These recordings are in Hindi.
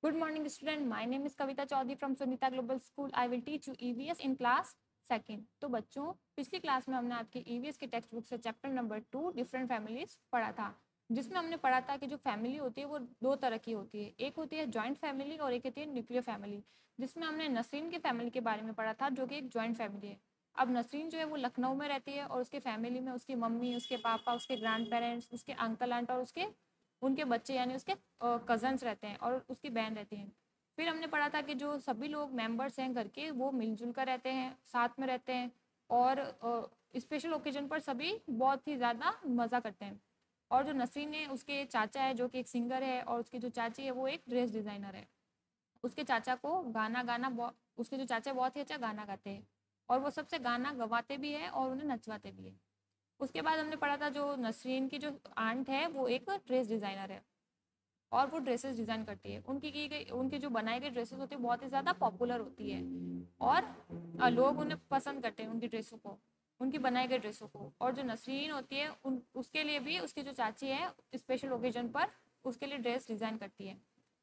Good morning, student. My name is Kavita Chaudhary from Sunita Global School. I will teach you EVS in class second. तो बच्चों, पिछली क्लास में हमने आपके EVS के टेक्स्ट बुक से चैप्टर नंबर 2 डिफरेंट फैमिलीज पढ़ा था, जिसमें हमने पढ़ा था कि जो फैमिली होती है वो दो तरह की होती है। एक होती है जॉइंट फैमिली और एक होती है न्यूक्लियर फैमिली, जिसमें हमने नसरीन की फैमिली के बारे में पढ़ा था, जो कि एक जॉइंट फैमिली है। अब नसरीन जो है वो लखनऊ में रहती है और उसके फैमिली में उसकी मम्मी, उसके पापा, उसके ग्रैंड पेरेंट्स, उसके अंकल आंट और उनके बच्चे यानी उसके कजन्स रहते हैं और उसकी बहन रहती हैं। फिर हमने पढ़ा था कि जो सभी लोग मेंबर्स हैं घर के वो मिलजुल कर रहते हैं, साथ में रहते हैं और स्पेशल ओकेजन पर सभी बहुत ही ज़्यादा मज़ा करते हैं। और जो नसीन है उसके चाचा है जो कि एक सिंगर है और उसकी जो चाची है वो एक ड्रेस डिज़ाइनर है। उसके चाचा को गाना गाना उसके जो चाचा बहुत ही अच्छा गाना गाते हैं और वो सबसे गाना गवाते भी है और उन्हें नचवाते भी है। उसके बाद हमने पढ़ा था जो नसरीन की जो आंट है वो एक ड्रेस डिज़ाइनर है और वो ड्रेसेस डिज़ाइन करती है। उनकी की गई उनकी जो बनाई गई ड्रेसेस होती है बहुत ही ज़्यादा पॉपुलर होती है और लोग उन्हें पसंद करते हैं, उनकी ड्रेसों को, उनकी बनाई गई ड्रेसों को। और जो नसरीन होती है उसके लिए भी उसकी जो चाची है स्पेशल ओकेजन पर उसके लिए ड्रेस डिज़ाइन करती है।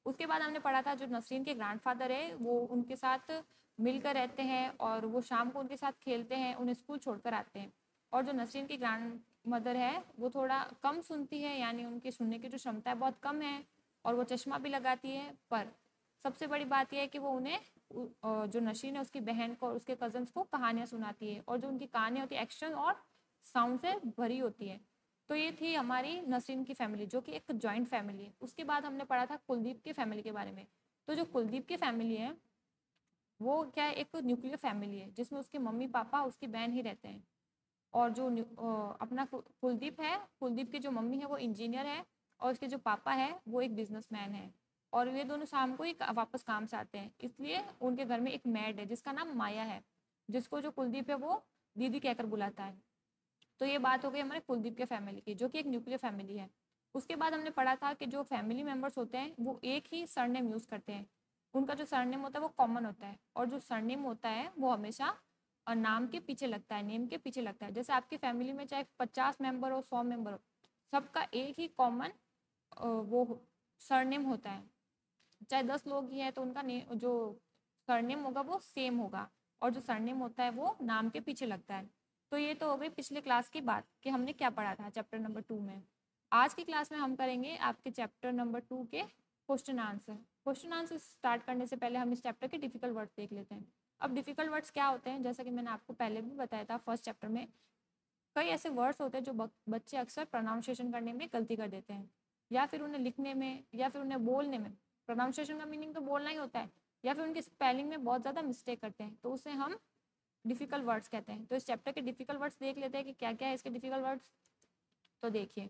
उसके बाद हमने पढ़ा था जो नसरीन के ग्रैंडफादर है वो उनके साथ मिलकर रहते हैं और वो शाम को उनके साथ खेलते हैं, उन्हें स्कूल छोड़कर आते हैं। और जो नसरीन की ग्रैंड मदर है वो थोड़ा कम सुनती है, यानी उनकी सुनने की जो क्षमता है बहुत कम है और वो चश्मा भी लगाती है। पर सबसे बड़ी बात यह है कि वो उन्हें जो नशीन है उसकी बहन को और उसके कजन्स को कहानियाँ सुनाती है और जो उनकी कहानियाँ होती है एक्शन और साउंड से भरी होती है। तो ये थी हमारी नसीम की फैमिली जो कि एक जॉइंट फैमिली है। उसके बाद हमने पढ़ा था कुलदीप की फैमिली के बारे में। तो जो कुलदीप की फैमिली है वो क्या है, एक न्यूक्लियर फैमिली है जिसमें उसके मम्मी पापा उसकी बहन ही रहते हैं। और जो अपना कुलदीप है, कुलदीप की जो मम्मी है वो इंजीनियर है और उसके जो पापा है वो एक बिजनेसमैन है और ये दोनों शाम को ही वापस काम से आते हैं। इसलिए उनके घर में एक मैड है जिसका नाम माया है, जिसको जो कुलदीप है वो दीदी कहकर बुलाता है। तो ये बात हो गई हमारे कुलदीप के फैमिली की जो कि एक न्यूक्लियर फैमिली है। उसके बाद हमने पढ़ा था कि जो फैमिली मेम्बर्स होते हैं वो एक ही सरनेम यूज़ करते हैं। उनका जो सरनेम होता है वो कॉमन होता है और जो सरनेम होता है वो हमेशा नाम के पीछे लगता है, नेम के पीछे लगता है। जैसे आपकी फैमिली में चाहे 50 मेंबर हो, 100 मेंबर हो, सबका एक ही कॉमन वो सरनेम होता है। चाहे 10 लोग ही हैं तो उनका जो सरनेम होगा वो सेम होगा और जो सरनेम होता है वो नाम के पीछे लगता है। तो ये तो हो गई पिछले क्लास की बात कि हमने क्या पढ़ा था चैप्टर नंबर 2 में। आज की क्लास में हम करेंगे आपके चैप्टर नंबर 2 के question answer. Question answer start करने से पहले हम इस चैप्टर के डिफिकल्ट वर्ड्स देख लेते हैं। अब डिफिकल्ट वर्ड्स क्या होते हैं, जैसा कि मैंने आपको पहले भी बताया था फर्स्ट चैप्टर में, कई ऐसे वर्ड्स होते हैं जो बच्चे अक्सर प्रोनाउंसिएशन करने में गलती कर देते हैं या फिर उन्हें लिखने में या फिर उन्हें बोलने में। प्रोनाउंसिएशन का मीनिंग तो बोलना ही होता है, या फिर उनकी स्पेलिंग में बहुत ज़्यादा मिस्टेक करते हैं तो उसे हम डिफिकल्ट वर्ड्स कहते हैं। तो इस चैप्टर के डिफिकल्ट वर्ड्स देख लेते हैं कि क्या क्या है इसके डिफिकल्ट वर्ड्स। तो देखिए,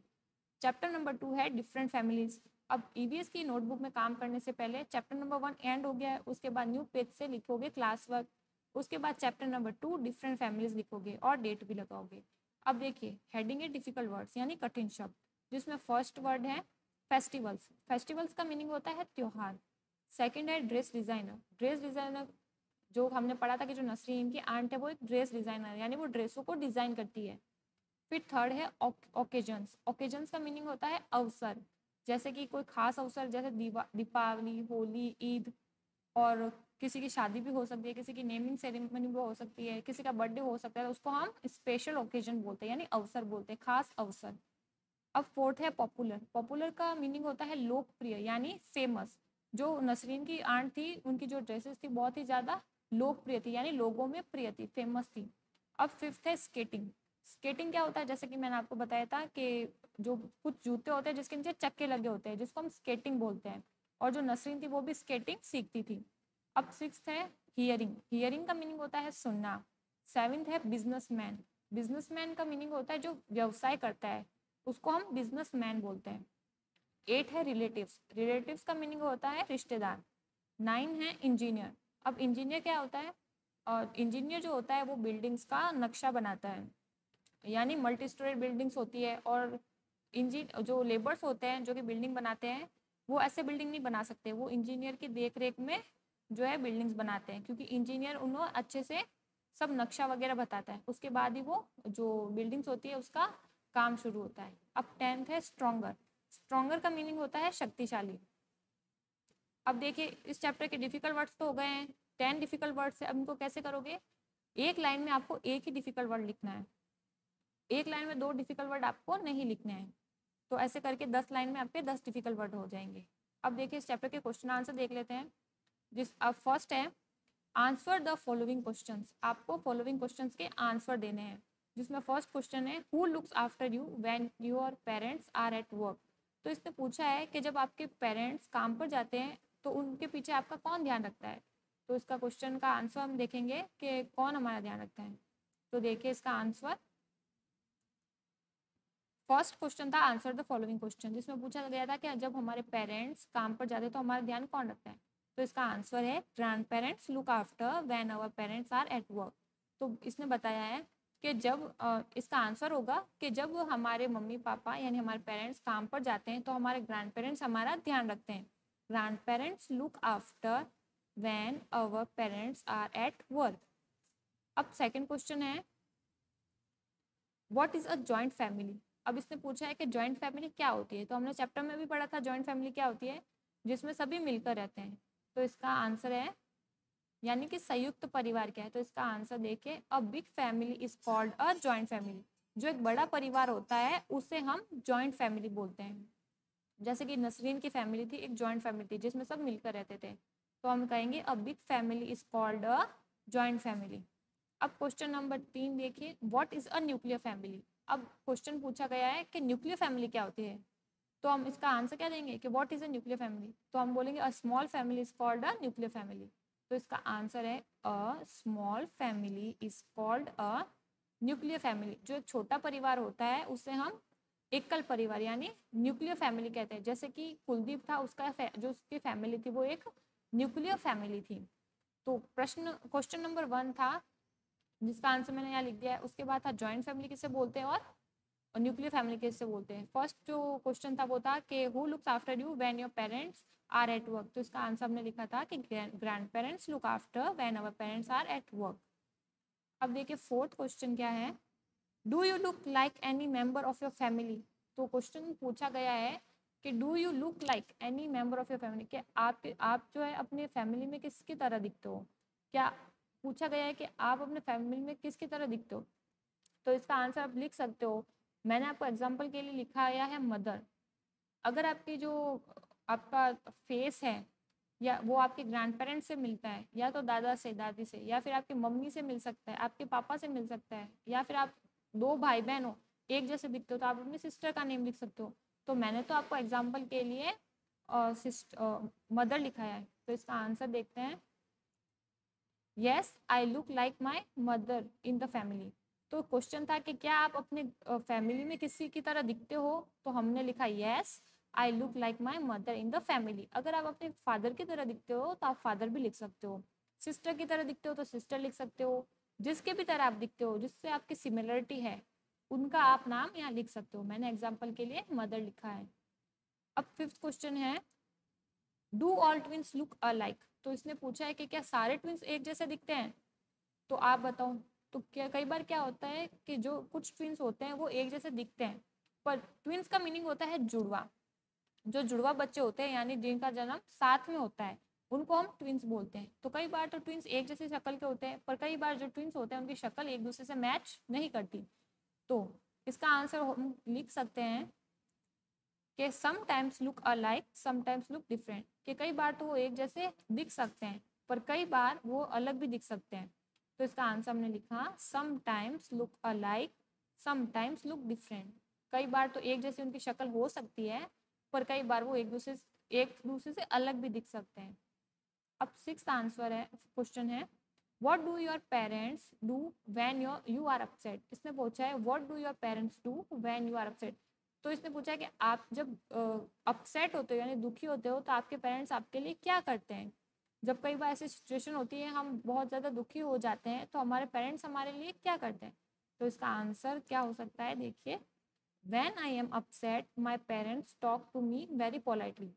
चैप्टर नंबर 2 है डिफरेंट फैमिलीज। अब ईवीएस की नोटबुक में काम करने से पहले चैप्टर नंबर 1 एंड हो गया है, उसके बाद न्यू पेज से लिखोगे क्लास वर्क, उसके बाद चैप्टर नंबर 2 डिफरेंट फैमिलीज लिखोगे और डेट भी लगाओगे। अब देखिए, हेडिंग है डिफिकल्ट वर्ड्स यानी कठिन शब्द, जिसमें फर्स्ट वर्ड है फेस्टिवल्स। फेस्टिवल्स का मीनिंग होता है त्योहार। सेकंड है ड्रेस डिजाइनर। ड्रेस डिजाइनर जो हमने पढ़ा था कि जो नसरीन की आंट है वो एक ड्रेस डिजाइनर यानी वो ड्रेसों को डिजाइन करती है। फिर थर्ड है ओकेजन्स। ओकेजन्स का मीनिंग होता है अवसर, जैसे कि कोई खास अवसर जैसे दीपावली, होली, ईद, और किसी की शादी भी हो सकती है, किसी की नेमिंग सेरेमनी भी हो सकती है, किसी का बर्थडे हो सकता है, तो उसको हम स्पेशल ओकेजन बोलते हैं यानी अवसर बोलते हैं, खास अवसर। अब फोर्थ है पॉपुलर। पॉपुलर का मीनिंग होता है लोकप्रिय यानी फेमस। जो नसरीन की आंट थी उनकी जो ड्रेसेस थी बहुत ही ज़्यादा लोकप्रिय थी यानी लोगों में प्रिय थी, फेमस थी। अब फिफ्थ है स्केटिंग। स्केटिंग क्या होता है, जैसे कि मैंने आपको बताया था कि जो कुछ जूते होते हैं जिसके नीचे चक्के लगे होते हैं जिसको हम स्केटिंग बोलते हैं, और जो नसरीन थी वो भी स्केटिंग सीखती थी। अब सिक्स्थ है हियरिंग। हियरिंग का मीनिंग होता है सुनना। सेवेंथ है बिजनेसमैन। बिजनेसमैन का मीनिंग होता है जो व्यवसाय करता है, उसको हम बिजनेसमैन बोलते हैं। एट है रिलेटिव्स। रिलेटिव्स का मीनिंग होता है रिश्तेदार। नाइन है इंजीनियर। अब इंजीनियर क्या होता है, और इंजीनियर जो होता है वो बिल्डिंग्स का नक्शा बनाता है, यानी मल्टी स्टोरी बिल्डिंग्स होती है। और जो लेबर्स होते हैं जो कि बिल्डिंग बनाते हैं वो ऐसे बिल्डिंग नहीं बना सकते, वो इंजीनियर की देख रेख में जो है बिल्डिंग्स बनाते हैं, क्योंकि इंजीनियर उन्हें अच्छे से सब नक्शा वगैरह बताता है, उसके बाद ही वो जो बिल्डिंग्स होती है उसका काम शुरू होता है। अब टेंथ है स्ट्रोंगर। स्ट्रोंगर का मीनिंग होता है शक्तिशाली। अब देखिए इस चैप्टर के डिफिकल्ट वर्ड्स तो हो गए हैं, 10 डिफिकल्ट वर्ड्स है। अब इनको कैसे करोगे, एक लाइन में आपको एक ही डिफिकल्ट वर्ड लिखना है, एक लाइन में 2 डिफिकल्ट वर्ड आपको नहीं लिखने हैं। तो ऐसे करके 10 लाइन में आपके 10 डिफिकल्ट वर्ड हो जाएंगे। अब देखिए इस चैप्टर के क्वेश्चन आंसर देख लेते हैं। अब फर्स्ट है आंसर द फॉलोइंग क्वेश्चंस। आपको फॉलोइंग क्वेश्चंस के आंसर देने हैं, जिसमें फर्स्ट क्वेश्चन है who looks after you when your parents are at work. तो इसने पूछा है कि जब आपके पेरेंट्स काम पर जाते हैं तो उनके पीछे आपका कौन ध्यान रखता है। तो इसका क्वेश्चन का आंसर हम देखेंगे कि कौन हमारा ध्यान रखता है। तो देखिए इसका आंसर, फर्स्ट क्वेश्चन था आंसर द फॉलोइंग क्वेश्चन, जिसमें पूछा गया था कि जब हमारे पेरेंट्स काम पर जाते हैं तो हमारा ध्यान कौन रखता है। तो इसका आंसर है grandparents look after when our parents are at work. तो इसने बताया है कि जब इसका आंसर होगा कि जब हमारे मम्मी पापा यानी हमारे पेरेंट्स काम पर जाते हैं तो हमारे ग्रैंड पेरेंट्स हमारा ध्यान रखते हैं। Grandparents look after when our parents are at work. अब सेकेंड क्वेश्चन है what is a joint family. अब इसने पूछा है कि जॉइंट फैमिली क्या होती है। तो हमने चैप्टर में भी पढ़ा था जॉइंट फैमिली क्या होती है, जिसमें सभी मिलकर रहते हैं। तो इसका आंसर है यानी कि संयुक्त परिवार क्या है। तो इसका आंसर देखिए a big family is called a joint family. जो एक बड़ा परिवार होता है उसे हम जॉइंट फैमिली बोलते हैं। जैसे कि नसरीन की फैमिली थी, एक जॉइंट फैमिली थी जिसमें सब मिलकर रहते थे, तो हम कहेंगे a big family is called a joint family. अब क्वेश्चन नंबर 3 देखिए what is a nuclear family. अब क्वेश्चन पूछा गया है कि न्यूक्लियर फैमिली क्या होती है। तो हम इसका आंसर क्या देंगे कि what is a nuclear family. तो हम बोलेंगे अ small family is called a nuclear family. तो इसका आंसर है अ small family is called a nuclear family. जो एक छोटा परिवार होता है उसे हम एकल परिवार यानी न्यूक्लियर फैमिली कहते हैं। जैसे कि कुलदीप था, उसका जो उसकी फैमिली थी वो एक न्यूक्लियर फैमिली थी। तो प्रश्न क्वेश्चन नंबर 1 था जिसका आंसर मैंने यहाँ लिख दिया है। उसके बाद था जॉइंट फैमिली किसे बोलते हैं और न्यूक्लियर फैमिली किसे बोलते हैं। फर्स्ट जो क्वेश्चन था वो था कि who looks after you when your parents are at work. तो इसका आंसर हमने लिखा था कि grandparents look after when our parents are at work. अब देखिए फोर्थ क्वेश्चन क्या है, do you look like any member of your family. तो क्वेश्चन पूछा गया है कि do you look like any member of your family, क्या आप जो है अपने फैमिली में किसकी तरह दिखते हो। क्या पूछा गया है कि आप अपने फैमिली में किसकी तरह दिखते हो। तो इसका आंसर आप लिख सकते हो। मैंने आपको एग्जाम्पल के लिए लिखा आया है मदर। अगर आपकी जो आपका फेस है या वो आपके ग्रैंड पेरेंट्स से मिलता है, या तो दादा से दादी से, या फिर आपकी मम्मी से मिल सकता है, आपके पापा से मिल सकता है, या फिर आप 2 भाई बहन हो एक जैसे दिखते हो तो आप अपनी सिस्टर का नेम लिख सकते हो। तो मैंने तो आपको एग्जाम्पल के लिए मदर लिखा है। तो इसका आंसर देखते हैं, yes I look like my mother in the family. तो क्वेश्चन था कि क्या आप अपने फैमिली में किसी की तरह दिखते हो। तो हमने लिखा yes I look like my mother in the family. अगर आप अपने फादर की तरह दिखते हो तो आप फादर भी लिख सकते हो, सिस्टर की तरह दिखते हो तो सिस्टर लिख सकते हो, जिसके भी तरह आप दिखते हो जिससे आपकी सिमिलरिटी है उनका आप नाम यहाँ लिख सकते हो। मैंने एग्जाम्पल के लिए मदर लिखा है। अब फिफ्थ क्वेश्चन है do all twins look alike. तो इसने पूछा है कि क्या सारे ट्विंस एक जैसे दिखते हैं। तो आप बताओ। तो क्या कई बार क्या होता है कि जो कुछ ट्विंस होते हैं वो एक जैसे दिखते हैं, पर ट्विंस का मीनिंग होता है जुड़वा। जो जुड़वा बच्चे होते हैं यानी जिनका जन्म साथ में होता है उनको हम ट्विंस बोलते हैं। तो कई बार तो ट्विंस एक जैसे शक्ल के होते हैं, पर कई बार जो ट्विंस होते हैं उनकी शक्ल एक दूसरे से मैच नहीं करती। तो इसका आंसर हम लिख सकते हैं कि sometimes look alike sometimes look different, कि कई बार तो वो एक जैसे दिख सकते हैं पर कई बार वो अलग भी दिख सकते हैं। तो इसका आंसर हमने लिखा sometimes look alike sometimes look different. कई बार तो एक जैसी उनकी शक्ल हो सकती है पर कई बार वो एक दूसरे से अलग भी दिख सकते हैं। अब सिक्स्थ आंसर है क्वेश्चन है what do your parents do when you are upset. इसने पूछा है what do your parents do when you are upset. तो इसने पूछा है कि आप जब अपसेट होते हो यानी दुखी होते हो तो आपके पेरेंट्स आपके लिए क्या करते हैं। जब कई बार ऐसी सिचुएशन होती है हम बहुत ज़्यादा दुखी हो जाते हैं तो हमारे पेरेंट्स हमारे लिए क्या करते हैं। तो इसका आंसर क्या हो सकता है देखिए, when I am upset my parents talk to me very politely.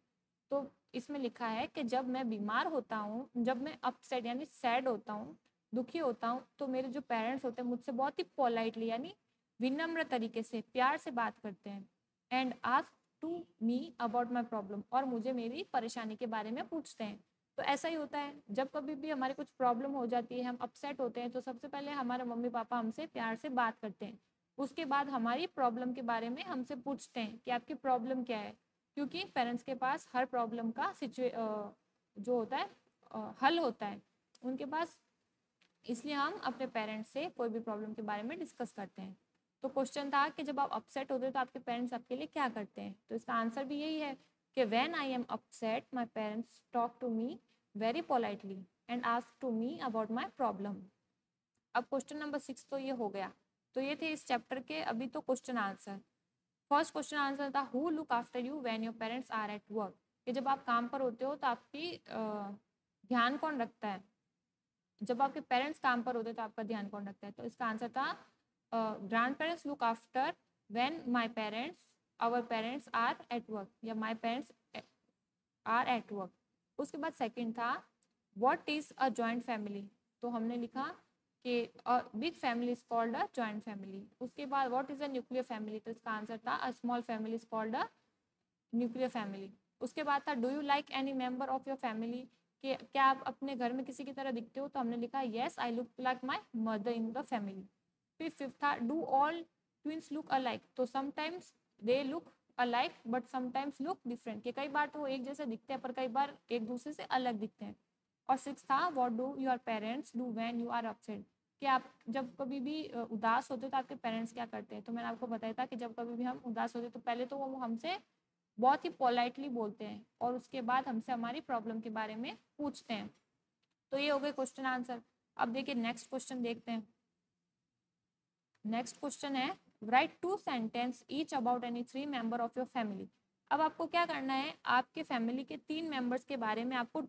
तो इसमें लिखा है कि जब मैं बीमार होता हूँ, जब मैं अपसेट यानी सैड होता हूँ, दुखी होता हूँ, तो मेरे जो पेरेंट्स होते हैं मुझसे बहुत ही पोलाइटली यानी विनम्र तरीके से प्यार से बात करते हैं। And ask to me about my problem, और मुझे मेरी परेशानी के बारे में पूछते हैं। तो ऐसा ही होता है, जब कभी भी हमारे कुछ प्रॉब्लम हो जाती है, हम अपसेट होते हैं, तो सबसे पहले हमारे मम्मी पापा हमसे प्यार से बात करते हैं। उसके बाद हमारी प्रॉब्लम के बारे में हमसे पूछते हैं कि आपकी प्रॉब्लम क्या है, क्योंकि पेरेंट्स के पास हर प्रॉब्लम का जो होता है हल होता है उनके पास, इसलिए हम अपने पेरेंट्स से कोई भी प्रॉब्लम के बारे में डिस्कस करते हैं। तो क्वेश्चन था कि जब आप अपसेट होते हो तो आपके पेरेंट्स आपके लिए क्या करते हैं, तो इसका आंसर भी यही है कि when I am upset my parents talk to me very politely and ask to me about my problem. अब क्वेश्चन नंबर 6 तो ये हो गया। तो ये थे इस चैप्टर के अभी तो question answer. First question answer था who look after you when your parents are at work, कि जब आप काम पर होते हो तो आपकी ध्यान कौन रखता है, जब आपके पेरेंट्स काम पर होते हैं तो आपका ध्यान कौन रखता है। तो इसका आंसर था grandparents look after when my parents our parents are at work, या my parents are at work. उसके बाद सेकंड था what is a joint family, तो हमने लिखा कि big family is called a joint family. उसके बाद what is a nuclear family, तो इसका आंसर था a small family is called a nuclear family. उसके बाद था do you like any member of your family, कि क्या आप अपने घर में किसी की तरह दिखते हो, तो हमने लिखा yes I look like my mother in the family. फिर फिफ्थ था do all twins look alike, तो sometimes they look alike but sometimes look different, कि कई बार तो वो एक जैसे दिखते हैं पर कई बार एक दूसरे से अलग दिखते हैं। और सिक्स था what do your parents do when you are upset, कि आप जब कभी भी उदास होते हो तो आपके पेरेंट्स क्या करते हैं। तो मैंने आपको बताया था कि जब कभी भी हम उदास होते तो पहले तो वो हमसे बहुत ही पोलाइटली बोलते हैं और उसके बाद हमसे हमारी प्रॉब्लम के बारे में पूछते हैं। तो ये हो गए क्वेश्चन आंसर। अब देखिए नेक्स्ट क्वेश्चन देखते हैं। नेक्स्ट क्वेश्चन है write two sentence each about any three member of your family. अब आपको क्या करना है, आपके फैमिली के 3 मेंबर्स के बारे में आपको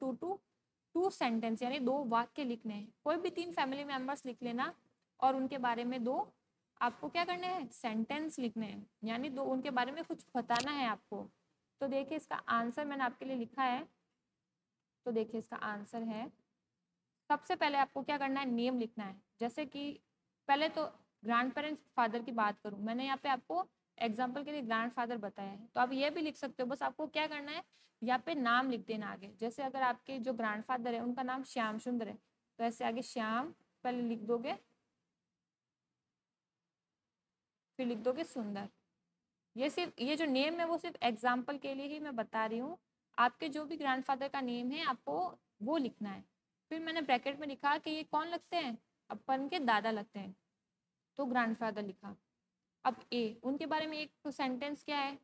टू सेंटेंस यानी 2 वाक्य लिखने हैं। कोई भी 3 फैमिली मेंबर्स लिख लेना और उनके बारे में 2 आपको क्या करने हैं, सेंटेंस लिखने हैं, यानी 2 उनके बारे में कुछ बताना है आपको। तो देखिए इसका आंसर मैंने आपके लिए लिखा है। तो देखिए इसका आंसर है, सबसे पहले आपको क्या करना है, नेम लिखना है। जैसे कि पहले तो ग्रैंड पेरेंट्स फादर की बात करूं, मैंने यहाँ पे आपको एग्जाम्पल के लिए ग्रैंड फादर बताया है, तो आप ये भी लिख सकते हो। बस आपको क्या करना है, यहाँ पे नाम लिख देना आगे। जैसे अगर आपके जो ग्रैंड फादर है उनका नाम श्याम सुंदर है, तो ऐसे आगे श्याम पहले लिख दोगे, फिर लिख दोगे सुंदर। ये जो नेम है वो सिर्फ एग्जाम्पल के लिए ही मैं बता रही हूँ। आपके जो भी ग्रैंडफादर का नेम है आपको वो लिखना है। फिर मैंने ब्रैकेट में लिखा कि ये कौन लगते हैं, अपन के दादा लगते हैं, तो ग्रैंडफादर लिखा। अब ए उनके बारे में एक तो सेंटेंस क्या है,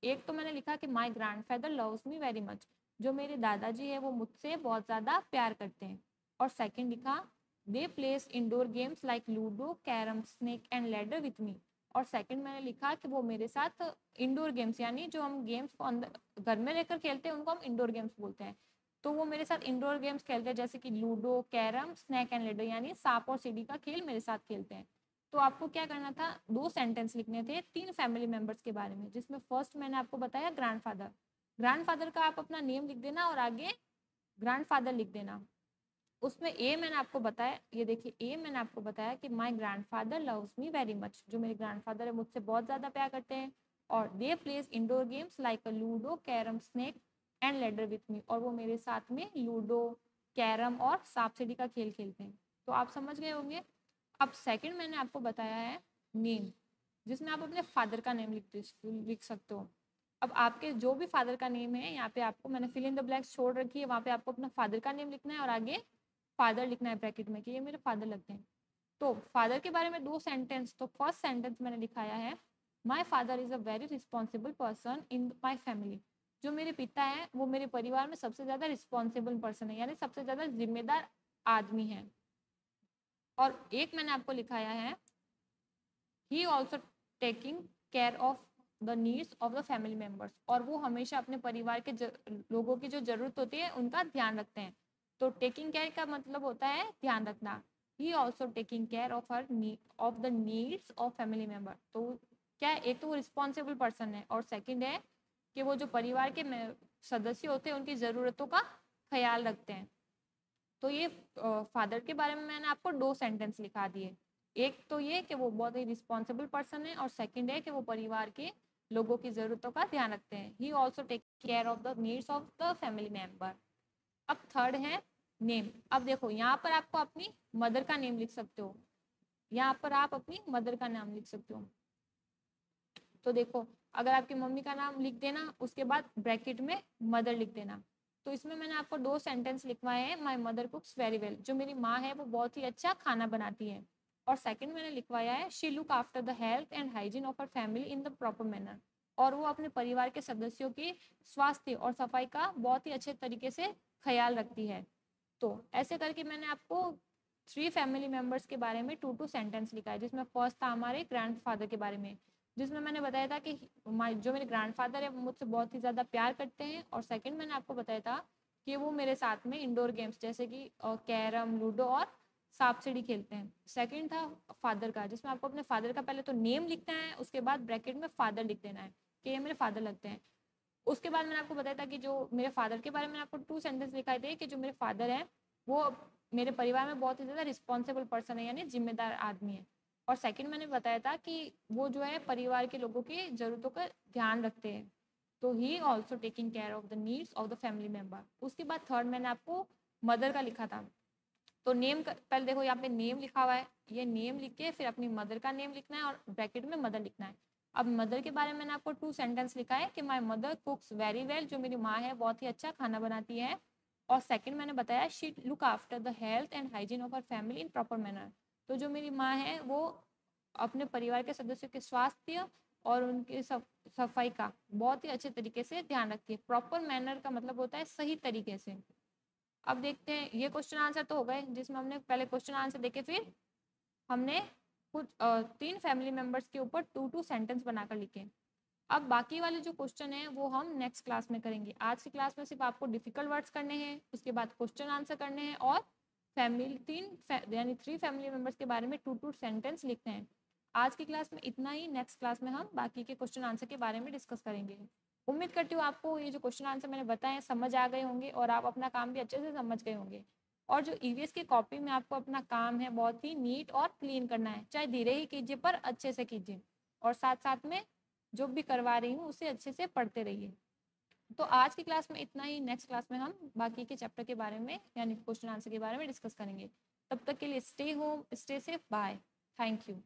एक तो मैंने लिखा कि माई grandfather loves me very much, जो मेरे दादाजी है वो मुझसे बहुत ज़्यादा प्यार करते हैं। और सेकंड लिखा दे place indoor games like ludo carrom snake and ladder with me. और सेकंड मैंने लिखा कि वो मेरे साथ इंडोर गेम्स यानी जो हम गेम्स को अंदर घर में रहकर खेलते हैं उनको हम इंडोर गेम्स बोलते हैं, तो वो मेरे साथ इंडोर गेम्स खेलते हैं जैसे कि ludo carrom snake and ladder यानी सांप और सीढ़ी का खेल मेरे साथ खेलते हैं। तो आपको क्या करना था, 2 सेंटेंस लिखने थे 3 फैमिली मेंबर्स के बारे में, जिसमें फर्स्ट मैंने आपको बताया ग्रैंडफादर। ग्रैंडफादर का आप अपना नेम लिख देना और आगे ग्रैंडफादर लिख देना। उसमें ए मैंने आपको बताया, ये देखिए ए मैंने आपको बताया कि my grandfather loves me very much, जो मेरे ग्रैंडफादर है मुझसे बहुत ज़्यादा प्यार करते हैं। और दे place indoor games like a ludo carrom snake and ladder with me, और वो मेरे साथ में लूडो कैरम और सांप सीढ़ी का खेल खेलते हैं। तो आप समझ गए होंगे। अब सेकंड मैंने आपको बताया है नेम, जिसमें आप अपने फादर का नेम लिख सकते हो। अब आपके जो भी फादर का नेम है यहाँ पे आपको मैंने फिल इन द ब्लैंक्स छोड़ रखी है, वहाँ पे आपको अपना फादर का नेम लिखना है और आगे फादर लिखना है ब्रैकेट में कि ये मेरे फादर लगते हैं। तो फादर के बारे में 2 सेंटेंस, तो फर्स्ट सेंटेंस मैंने लिखाया है my father is a very responsible person in my family, जो मेरे पिता हैं वो मेरे परिवार में सबसे ज़्यादा रिस्पॉन्सिबल पर्सन है यानी सबसे ज़्यादा जिम्मेदार आदमी है। और एक मैंने आपको लिखाया है he also taking care of the needs of the family members, और वो हमेशा अपने परिवार के लोगों की जो जरूरत होती है उनका ध्यान रखते हैं। तो टेकिंग केयर का मतलब होता है ध्यान रखना। He also taking care of the needs of family member, तो क्या है, एक तो वो रिस्पॉन्सिबल पर्सन है और सेकंड है कि वो जो परिवार के सदस्य होते हैं उनकी ज़रूरतों का ख्याल रखते हैं। तो ये फादर के बारे में मैंने आपको 2 सेंटेंस लिखा दिए। एक तो ये कि वो बहुत ही रिस्पॉन्सिबल पर्सन है और सेकंड है कि वो परिवार के लोगों की ज़रूरतों का ध्यान रखते हैं। He also take care of the needs of the family member. अब थर्ड है नेम। अब देखो यहाँ पर आपको अपनी मदर का नेम लिख सकते हो, यहाँ पर आप अपनी मदर का नाम लिख सकते हो। तो देखो अगर आपकी मम्मी का नाम लिख देना, उसके बाद ब्रैकेट में मदर लिख देना। तो इसमें मैंने आपको 2 सेंटेंस लिखवाए हैं, माई मदर कुक्स वेरी वेल, जो मेरी माँ है वो बहुत ही अच्छा खाना बनाती है। और सेकंड मैंने लिखवाया है, she look after the health and hygiene of her family in the proper manner, और वो अपने परिवार के सदस्यों की स्वास्थ्य और सफाई का बहुत ही अच्छे तरीके से ख्याल रखती है। तो ऐसे करके मैंने आपको 3 फैमिली मेंबर्स के बारे में 2 सेंटेंस लिखा है, जिसमें फर्स्ट था हमारे ग्रैंडफादर के बारे में, जिसमें मैंने बताया था कि जो मेरे ग्रैंडफादर है वो मुझसे बहुत ही ज़्यादा प्यार करते हैं। और सेकंड मैंने आपको बताया था कि वो मेरे साथ में इंडोर गेम्स जैसे कि कैरम, लूडो और सांप सीढ़ी खेलते हैं। सेकंड था फादर का, जिसमें आपको अपने फादर का पहले तो नेम लिखना है, उसके बाद ब्रैकेट में फादर लिख देना है कि ये मेरे फादर लगते हैं। उसके बाद मैंने आपको बताया था कि जो मेरे फादर के बारे में आपको 2 सेंटेंस लिखाए थे कि जो मेरे फादर हैं वो मेरे परिवार में बहुत ही ज़्यादा रिस्पॉन्सिबल पर्सन है, यानी जिम्मेदार आदमी है। और सेकंड मैंने बताया था कि वो जो है परिवार के लोगों की ज़रूरतों का ध्यान रखते हैं। तो he also taking care of the needs of the family member. उसके बाद थर्ड मैंने आपको मदर का लिखा था। तो नेम पहले देखो यहाँ पे नेम लिखा हुआ है, ये नेम लिख के फिर अपनी मदर का नेम लिखना है और ब्रैकेट में मदर लिखना है। अब मदर के बारे में मैंने आपको 2 सेंटेंस लिखा है कि माई मदर कुक्स वेरी वेल, जो मेरी माँ है बहुत ही अच्छा खाना बनाती है। और सेकंड मैंने बताया she look after the health and hygiene of her family in proper manner. तो जो मेरी माँ है वो अपने परिवार के सदस्यों के स्वास्थ्य और उनके सफाई का बहुत ही अच्छे तरीके से ध्यान रखती है। प्रॉपर मैनर का मतलब होता है सही तरीके से। अब देखते हैं, ये क्वेश्चन आंसर तो हो गए जिसमें हमने पहले क्वेश्चन आंसर देखे, फिर हमने कुछ 3 फैमिली मेंबर्स के ऊपर 2 सेंटेंस बनाकर लिखे। अब बाकी वाले जो क्वेश्चन है वो हम नेक्स्ट क्लास में करेंगे। आज की क्लास में सिर्फ आपको डिफिकल्ट वर्ड्स करने हैं, उसके बाद क्वेश्चन आंसर करने हैं और यानी 3 फैमिली मेंबर्स के बारे में 2 सेंटेंस लिखते हैं। आज की क्लास में इतना ही। नेक्स्ट क्लास में हम बाकी के क्वेश्चन आंसर के बारे में डिस्कस करेंगे। उम्मीद करती हूँ आपको ये जो क्वेश्चन आंसर मैंने बताए समझ आ गए होंगे और आप अपना काम भी अच्छे से समझ गए होंगे। और जो ईवीएस की कॉपी में आपको अपना काम है बहुत ही नीट और क्लीन करना है, चाहे धीरे ही कीजिए पर अच्छे से कीजिए, और साथ साथ में जो भी करवा रही हूँ उसे अच्छे से पढ़ते रहिए। तो आज की क्लास में इतना ही। नेक्स्ट क्लास में हम बाकी के चैप्टर के बारे में यानी क्वेश्चन आंसर के बारे में डिस्कस करेंगे। तब तक के लिए stay home, stay safe, bye, thank you.